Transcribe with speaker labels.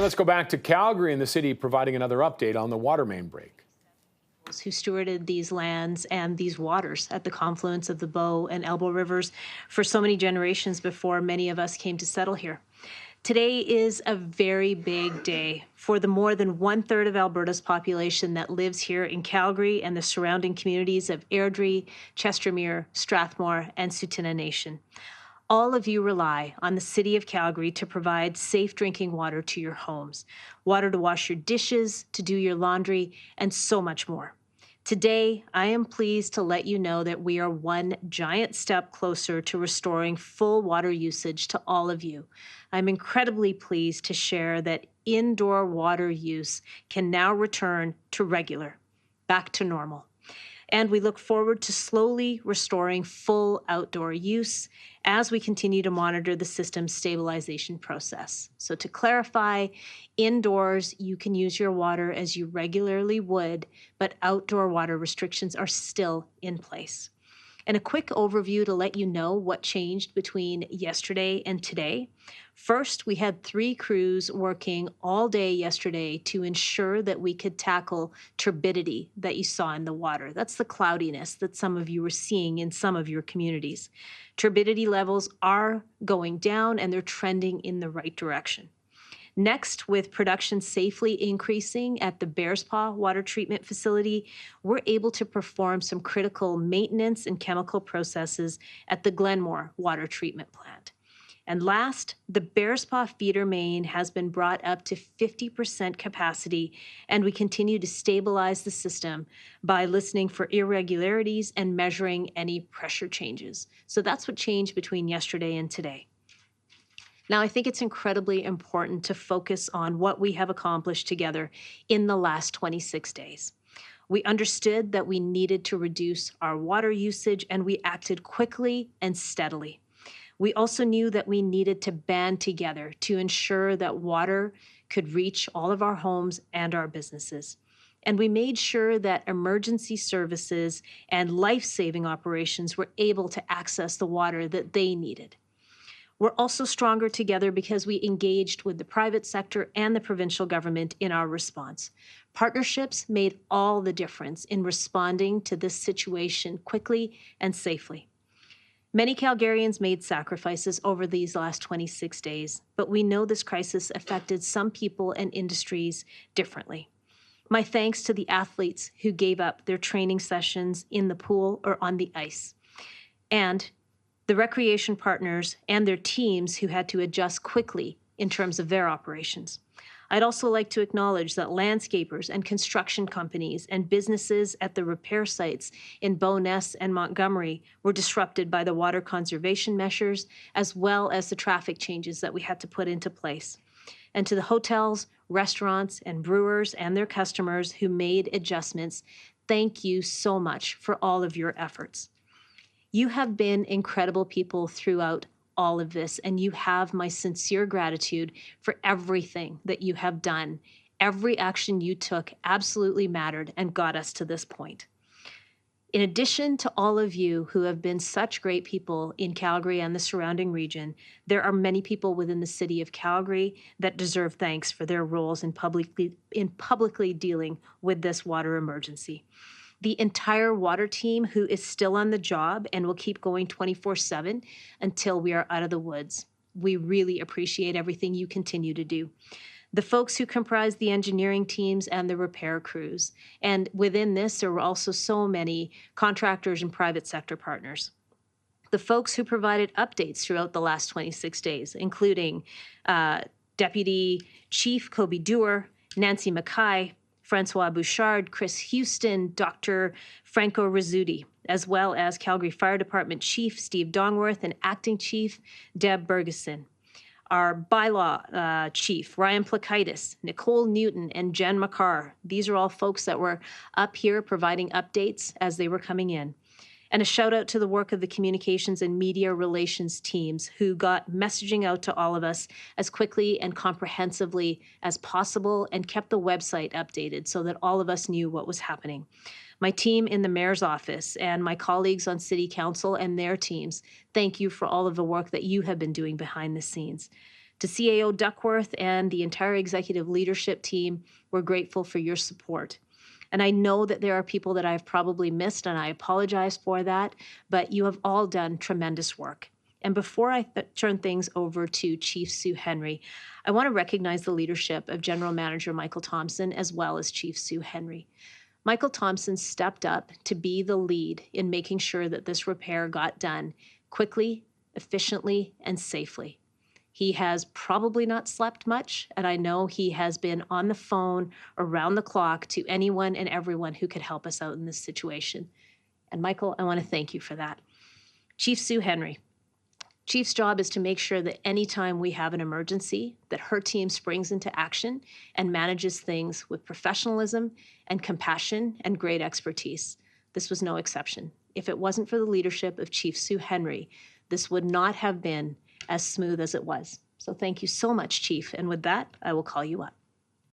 Speaker 1: And let's go back to Calgary and the city providing another update on the water main break.
Speaker 2: Who stewarded these lands and these waters at the confluence of the Bow and Elbow rivers for so many generations before many of us came to settle here. Today is a very big day for the more than 1/3 of Alberta's population that lives here in Calgary and the surrounding communities of Airdrie, Chestermere, Strathmore, and Tsuut'ina Nation. All of you rely on the City of Calgary to provide safe drinking water to your homes, water to wash your dishes, to do your laundry, and so much more. Today, I am pleased to let you know that we are one giant step closer to restoring full water usage to all of you. I'm incredibly pleased to share that indoor water use can now return to regular, back to normal. And we look forward to slowly restoring full outdoor use as we continue to monitor the system's stabilization process. So to clarify, indoors, you can use your water as you regularly would, but outdoor water restrictions are still in place. And a quick overview to let you know what changed between yesterday and today. First, we had 3 crews working all day yesterday to ensure that we could tackle turbidity that you saw in the water. That's the cloudiness that some of you were seeing in some of your communities. Turbidity levels are going down and they're trending in the right direction. Next, with production safely increasing at the Bears Paw water treatment facility, we're able to perform some critical maintenance and chemical processes at the Glenmore water treatment plant. And last, the Bears Paw feeder main has been brought up to 50% capacity, and we continue to stabilize the system by listening for irregularities and measuring any pressure changes. So that's what changed between yesterday and today. Now, I think it's incredibly important to focus on what we have accomplished together in the last 26 days. We understood that we needed to reduce our water usage, and we acted quickly and steadily. We also knew that we needed to band together to ensure that water could reach all of our homes and our businesses. And we made sure that emergency services and life-saving operations were able to access the water that they needed. We're also stronger together because we engaged with the private sector and the provincial government in our response. Partnerships made all the difference in responding to this situation quickly and safely. Many Calgarians made sacrifices over these last 26 days, but we know this crisis affected some people and industries differently. My thanks to the athletes who gave up their training sessions in the pool or on the ice, and the recreation partners and their teams who had to adjust quickly in terms of their operations. I'd also like to acknowledge that landscapers and construction companies and businesses at the repair sites in Bowness and Montgomery were disrupted by the water conservation measures, as well as the traffic changes that we had to put into place. And to the hotels, restaurants, and brewers and their customers who made adjustments, thank you so much for all of your efforts. You have been incredible people throughout all of this, and you have my sincere gratitude for everything that you have done. Every action you took absolutely mattered and got us to this point. In addition to all of you who have been such great people in Calgary and the surrounding region, there are many people within the city of Calgary that deserve thanks for their roles in publicly dealing with this water emergency. The entire water team who is still on the job and will keep going 24/7 until we are out of the woods. We really appreciate everything you continue to do. The folks who comprise the engineering teams and the repair crews. And within this, there were also so many contractors and private sector partners. The folks who provided updates throughout the last 26 days, including Deputy Chief Kobe Dewar, Nancy Mackay, Francois Bouchard, Chris Houston, Dr. Franco Rizzuti, as well as Calgary Fire Department Chief Steve Dongworth and Acting Chief Deb Bergeson. Our bylaw chief, Ryan Plakaitis, Nicole Newton, and Jen McCarr. These are all folks that were up here providing updates as they were coming in. And a shout out to the work of the communications and media relations teams who got messaging out to all of us as quickly and comprehensively as possible and kept the website updated so that all of us knew what was happening. My team in the mayor's office and my colleagues on city council and their teams, thank you for all of the work that you have been doing behind the scenes. To CAO Duckworth and the entire executive leadership team, we're grateful for your support. And I know that there are people that I've probably missed, and I apologize for that, but you have all done tremendous work. And before I turn things over to Chief Sue Henry, I want to recognize the leadership of General Manager Michael Thompson as well as Chief Sue Henry. Michael Thompson stepped up to be the lead in making sure that this repair got done quickly, efficiently, and safely. He has probably not slept much, and I know he has been on the phone around the clock to anyone and everyone who could help us out in this situation. And Michael, I want to thank you for that. Chief Sue Henry. Chief's job is to make sure that anytime we have an emergency, that her team springs into action and manages things with professionalism and compassion and great expertise. This was no exception. If it wasn't for the leadership of Chief Sue Henry, this would not have been as smooth as it was. So thank you so much, Chief. And with that, I will call you up.